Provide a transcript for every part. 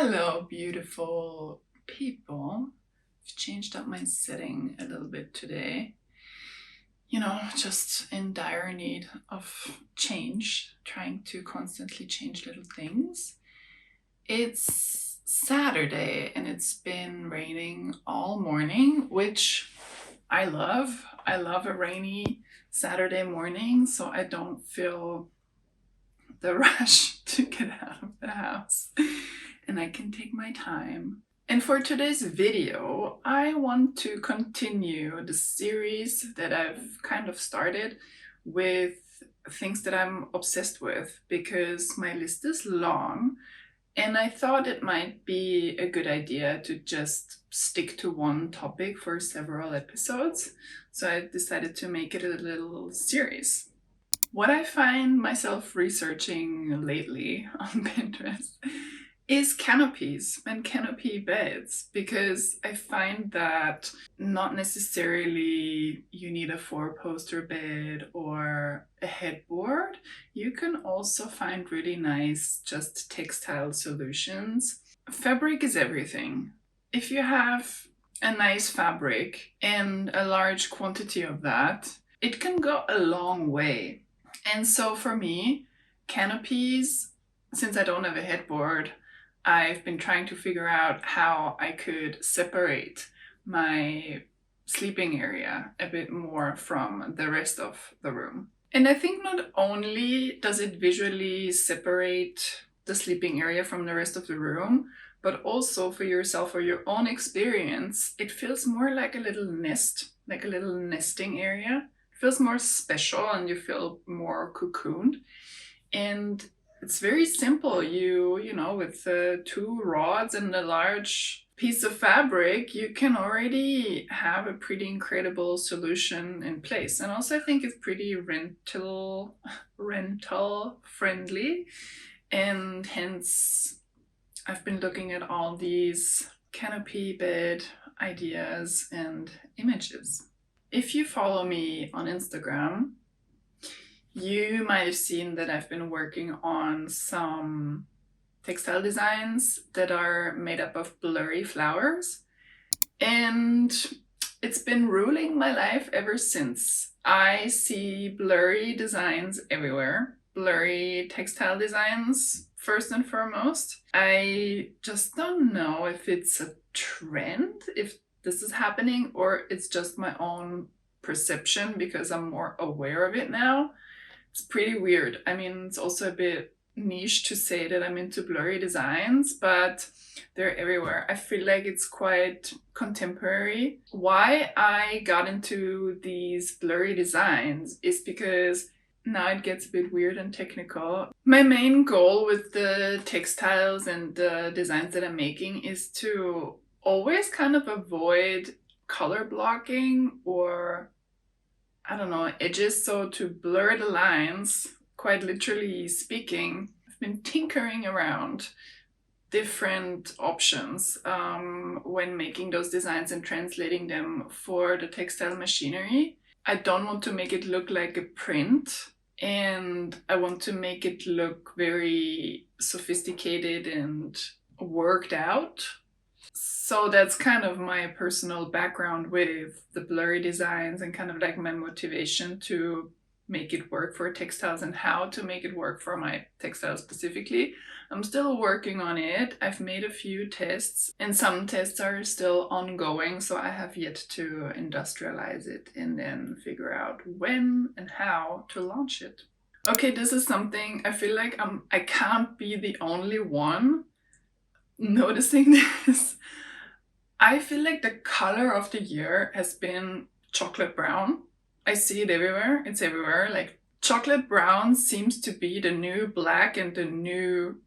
Hello, beautiful people. I've changed up my setting a little bit today. Just in dire need of change, trying to constantly change little things. It's Saturday and it's been raining all morning, which I love. I love a rainy Saturday morning, so I don't feel the rush to get out of the house and I can take my time. And for today's video, I want to continue the series that I've kind of started with things that I'm obsessed with because my list is long and I thought it might be a good idea to just stick to one topic for several episodes. So I decided to make it a little series. What I find myself researching lately on Pinterest is canopies and canopy beds, because I find that not necessarily you need a 4-poster bed or a headboard. You can also find really nice just textile solutions. Fabric is everything. If you have a nice fabric and a large quantity of that, it can go a long way. And so for me, canopies, since I don't have a headboard, I've been trying to figure out how I could separate my sleeping area a bit more from the rest of the room. And I think not only does it visually separate the sleeping area from the rest of the room, but also for yourself or your own experience, it feels more like a little nest, like a little nesting area. It feels more special and you feel more cocooned. And it's very simple. You know, with 2 rods and a large piece of fabric, you can already have a pretty incredible solution in place. And also I think it's pretty rental friendly. And hence I've been looking at all these canopy bed ideas and images. If you follow me on Instagram, you might have seen that I've been working on some textile designs that are made up of blurry flowers, and it's been ruling my life ever since. I see blurry designs everywhere, blurry textile designs first and foremost. I just don't know if it's a trend, if this is happening, or it's just my own perception because I'm more aware of it now. It's pretty weird. I mean, it's also a bit niche to say that I'm into blurry designs, but they're everywhere. I feel like it's quite contemporary. Why I got into these blurry designs is because now it gets a bit weird and technical. My main goal with the textiles and the designs that I'm making is to always kind of avoid color blocking or, I don't know, edges, so to blur the lines, quite literally speaking. I've been tinkering around different options when making those designs and translating them for the textile machinery. I don't want to make it look like a print, and I want to make it look very sophisticated and worked out. So that's kind of my personal background with the blurry designs and kind of like my motivation to make it work for textiles and how to make it work for my textiles specifically. I'm still working on it. I've made a few tests and some tests are still ongoing, so I have yet to industrialize it and then figure out when and how to launch it. Okay, this is something I feel like I can't be the only one noticing this. I feel like the color of the year has been chocolate brown. I see it everywhere. It's everywhere. Like, chocolate brown seems to be the new black and the new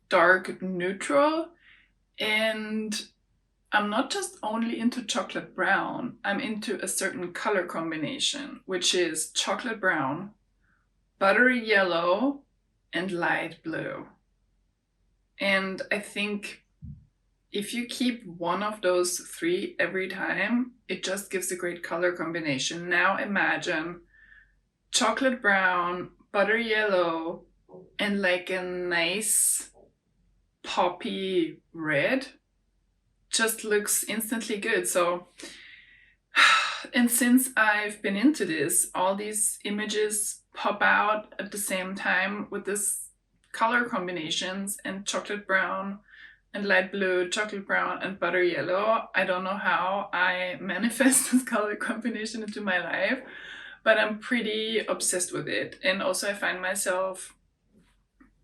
dark neutral. And I'm not just only into chocolate brown, I'm into a certain color combination, which is chocolate brown, buttery yellow, and light blue. And I think if you keep one of those 3 every time, it just gives a great color combination. Now imagine chocolate brown, buttery yellow, and like a nice poppy red just looks instantly good. So, and since I've been into this, all these images pop out at the same time with this color combinations and chocolate brown and light blue, chocolate brown and butter yellow. I don't know how I manifest this color combination into my life, but I'm pretty obsessed with it. And also I find myself,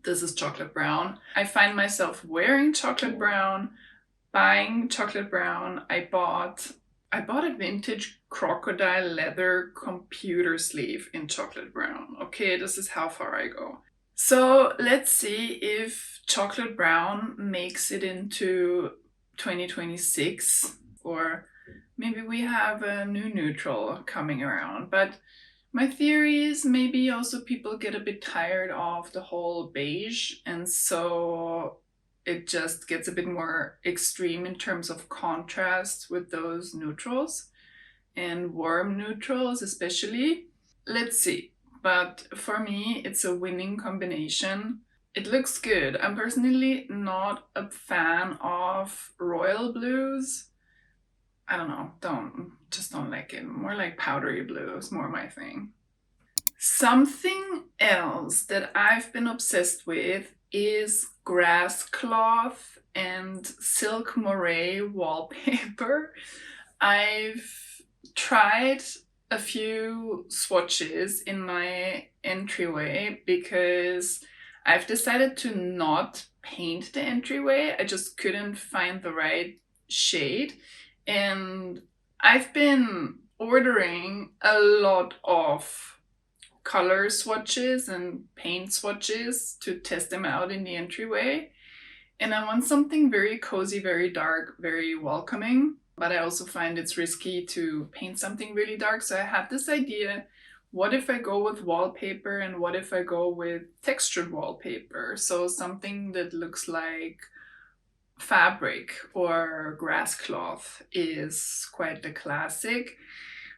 this is chocolate brown, I find myself wearing chocolate brown, buying chocolate brown. I bought a vintage crocodile leather computer sleeve in chocolate brown. Okay, this is how far I go. So let's see if chocolate brown makes it into 2026, or maybe we have a new neutral coming around. But my theory is maybe also people get a bit tired of the whole beige, and so it just gets a bit more extreme in terms of contrast with those neutrals and warm neutrals especially. Let's see. But for me, it's a winning combination. It looks good. I'm personally not a fan of royal blues. I don't know, don't like it. More like powdery blue is more my thing. Something else that I've been obsessed with is grass cloth and silk moire wallpaper. I've tried a few swatches in my entryway because I've decided to not paint the entryway. I just couldn't find the right shade. And I've been ordering a lot of color swatches and paint swatches to test them out in the entryway. And I want something very cozy, very dark, very welcoming. But I also find it's risky to paint something really dark. So I had this idea, what if I go with wallpaper and what if I go with textured wallpaper? So something that looks like fabric or grass cloth is quite the classic.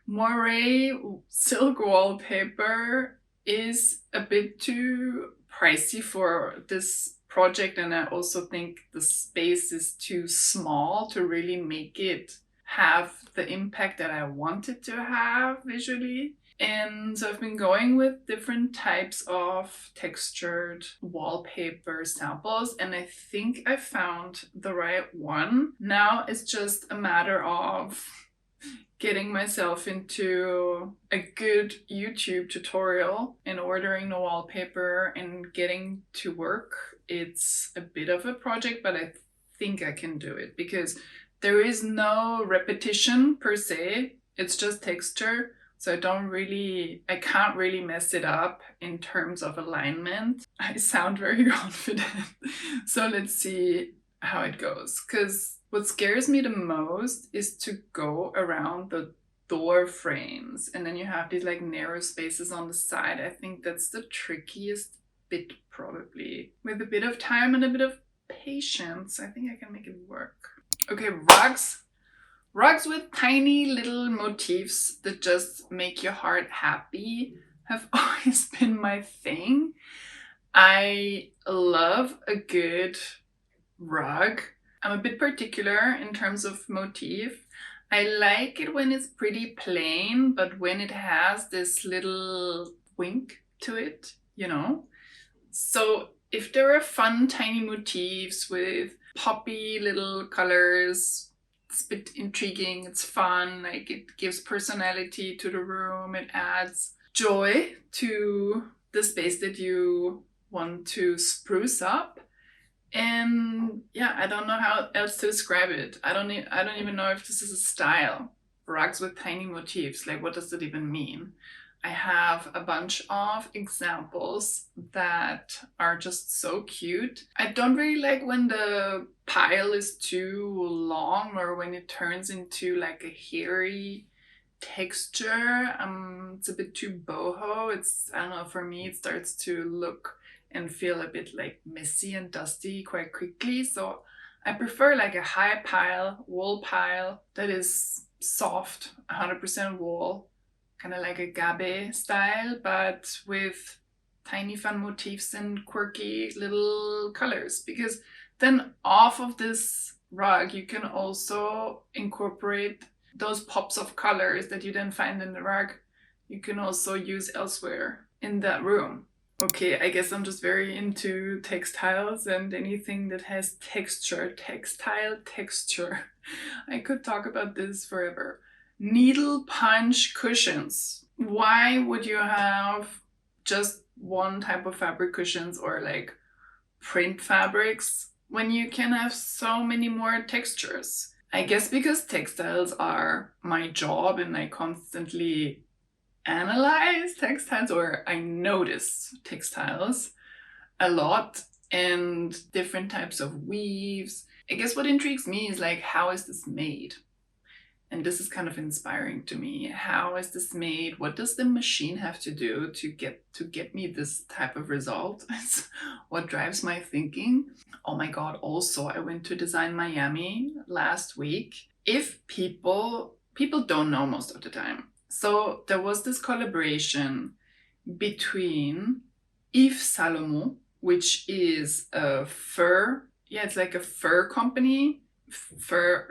Moire silk wallpaper is a bit too pricey for this project, and I also think the space is too small to really make it have the impact that I want it to have visually. And so I've been going with different types of textured wallpaper samples, and I think I found the right one. Now it's just a matter of getting myself into a good YouTube tutorial and ordering the wallpaper and getting to work. It's a bit of a project, but I think I can do it because there is no repetition per se. It's just texture. So I can't really mess it up in terms of alignment. I sound very confident. So let's see how it goes. Because what scares me the most is to go around the door frames and then you have these like narrow spaces on the side. I think that's the trickiest bit probably. With a bit of time and a bit of patience, I think I can make it work. Okay, rugs. Rugs with tiny little motifs that just make your heart happy have always been my thing. I love a good rug. I'm a bit particular in terms of motif. I like it when it's pretty plain, but when it has this little wink to it, you know? So if there are fun tiny motifs with poppy little colors, it's a bit intriguing, it's fun, like it gives personality to the room, it adds joy to the space that you want to spruce up. And yeah, I don't know how else to describe it. I don't even know if this is a style. Rugs with tiny motifs, like what does that even mean? I have a bunch of examples that are just so cute. I don't really like when the pile is too long or when it turns into like a hairy texture. It's a bit too boho. I don't know, for me it starts to look and feel a bit like messy and dusty quite quickly. So I prefer like a high pile, wool pile that is soft, 100% wool, kind of like a gabe style, but with tiny fun motifs and quirky little colors, because Then off of this rug, you can also incorporate those pops of colors that you then find in the rug. You can also use elsewhere in that room. Okay, I guess I'm just very into textiles and anything that has texture, textile texture. I could talk about this forever. Needle punch cushions. Why would you have just one type of fabric cushions or like print fabrics when you can have so many more textures? I guess because textiles are my job and I constantly analyze textiles, or I notice textiles a lot and different types of weaves. I guess what intrigues me is like, how is this made? And this is kind of inspiring to me. How is this made? What does the machine have to do to get me this type of result? It's what drives my thinking. Oh my god, also I went to Design Miami last week. If people don't know most of the time. So there was this collaboration between Yves Salomon, which is a fur, it's like a fur company, fur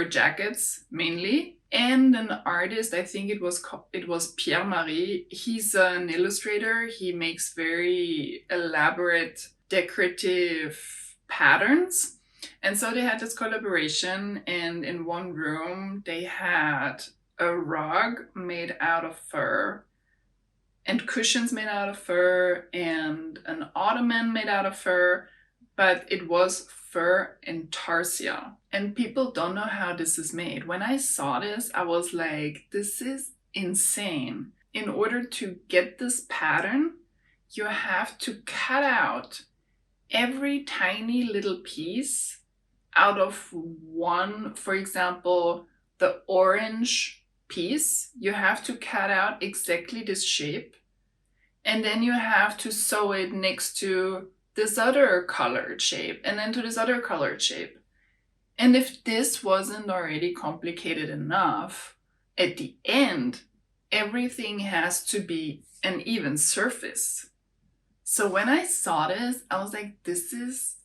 jackets mainly, and an artist. I think it was Pierre Marie. He's an illustrator. He makes very elaborate decorative patterns. And so they had this collaboration, and in one room they had a rug made out of fur and cushions made out of fur and an ottoman made out of fur, but it was fur intarsia. And people don't know how this is made. When I saw this, I was like, this is insane. In order to get this pattern, you have to cut out every tiny little piece out of one. For example, the orange piece, you have to cut out exactly this shape, and then you have to sew it next to this other colored shape, and then to this other colored shape. And if this wasn't already complicated enough, at the end, everything has to be an even surface. So when I saw this, I was like, this is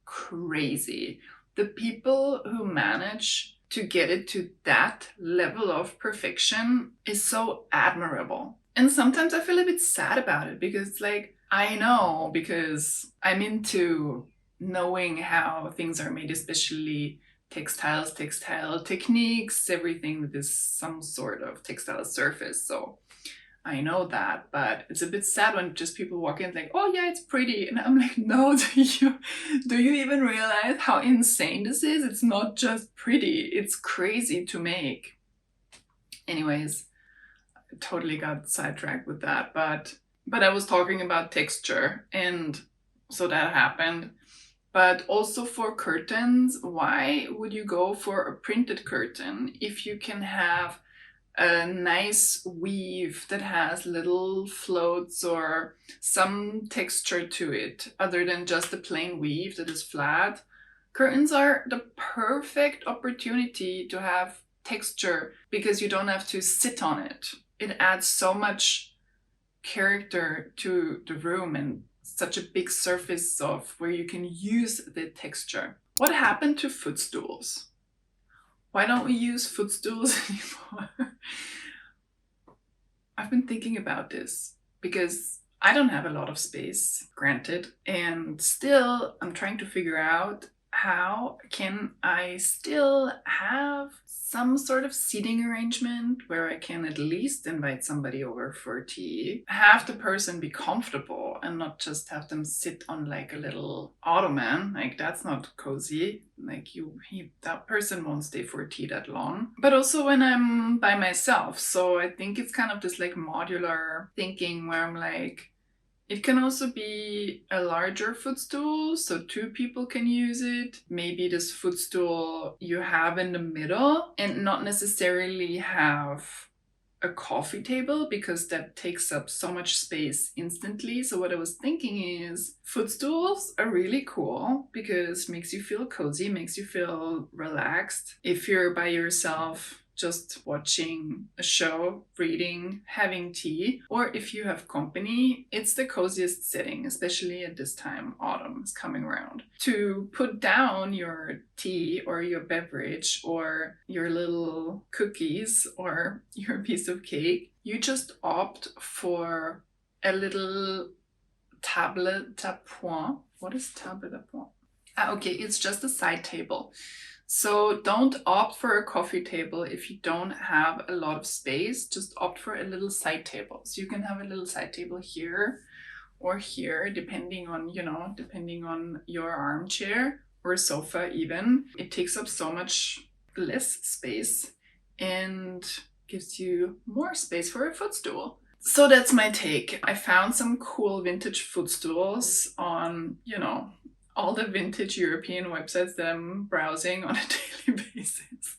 crazy. The people who manage to get it to that level of perfection is so admirable. And sometimes I feel a bit sad about it, because like, I know, because I'm into knowing how things are made, especially textiles, textile techniques, everything that is some sort of textile surface. So I know that, but it's a bit sad when just people walk in like, oh yeah, it's pretty. And I'm like, no, do you even realize how insane this is? It's not just pretty, it's crazy to make. Anyways, I totally got sidetracked with that, but I was talking about texture, and so that happened. But also for curtains, why would you go for a printed curtain if you can have a nice weave that has little floats or some texture to it other than just a plain weave that is flat? Curtains are the perfect opportunity to have texture because you don't have to sit on it. It adds so much character to the room and such a big surface of where you can use the texture. What happened to footstools? Why don't we use footstools anymore? I've been thinking about this because I don't have a lot of space, granted, and still I'm trying to figure out how can I still have some sort of seating arrangement where I can at least invite somebody over for tea, have the person be comfortable and not just have them sit on like a little ottoman. Like, that's not cozy. Like, that person won't stay for tea that long. But also when I'm by myself. So I think it's kind of this like modular thinking where I'm like, it can also be a larger footstool, so 2 people can use it. Maybe this footstool you have in the middle and not necessarily have a coffee table, because that takes up so much space instantly. So what I was thinking is footstools are really cool because it makes you feel cozy, makes you feel relaxed. If you're by yourself, just watching a show, reading, having tea, or if you have company, it's the coziest setting, especially at this time, autumn is coming around. To put down your tea or your beverage or your little cookies or your piece of cake, you just opt for a little table à point. What is table à point? Okay, it's just a side table. So don't opt for a coffee table if you don't have a lot of space. Just opt for a little side table. So you can have a little side table here or here, depending on, depending on your armchair or sofa even. It takes up so much less space and gives you more space for a footstool. So that's my take. I found some cool vintage footstools on, all the vintage European websites that I'm browsing on a daily basis.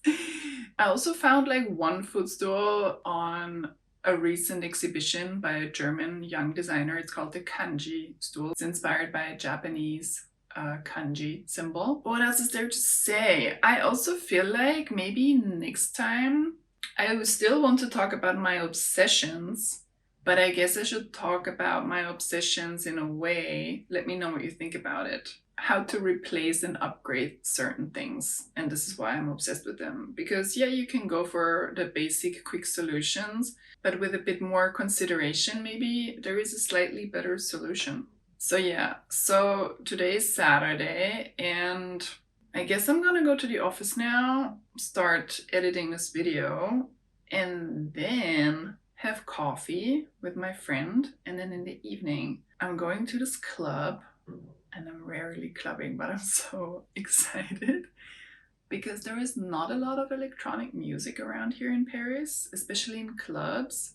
I also found like one footstool on a recent exhibition by a German young designer. It's called the kanji stool. It's inspired by a Japanese kanji symbol. What else is there to say? I also feel like maybe next time I still want to talk about my obsessions, but I guess I should talk about my obsessions in a way. Let me know what you think about it. How to replace and upgrade certain things. And this is why I'm obsessed with them. Because yeah, you can go for the basic quick solutions, but with a bit more consideration, maybe there is a slightly better solution. So yeah, so today is Saturday and I guess I'm gonna go to the office now, start editing this video, and then have coffee with my friend. And then in the evening, I'm going to this club. And I'm rarely clubbing, but I'm so excited because there is not a lot of electronic music around here in Paris, especially in clubs.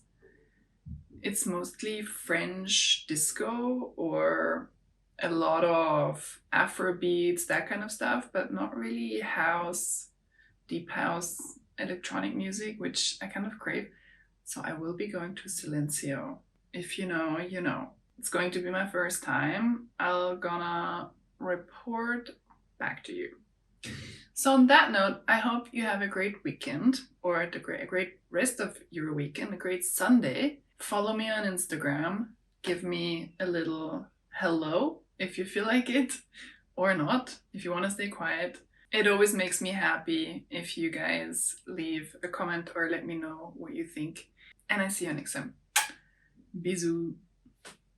It's mostly French disco or a lot of Afro beats, that kind of stuff, but not really house, deep house, electronic music, which I kind of crave. So I will be going to Silencio. If you know, you know. It's going to be my first time. I'm gonna report back to you. So on that note, I hope you have a great weekend or a great rest of your weekend, a great Sunday. Follow me on Instagram. Give me a little hello if you feel like it or not, if you want to stay quiet. It always makes me happy if you guys leave a comment or let me know what you think. And I see you next time. Bisous.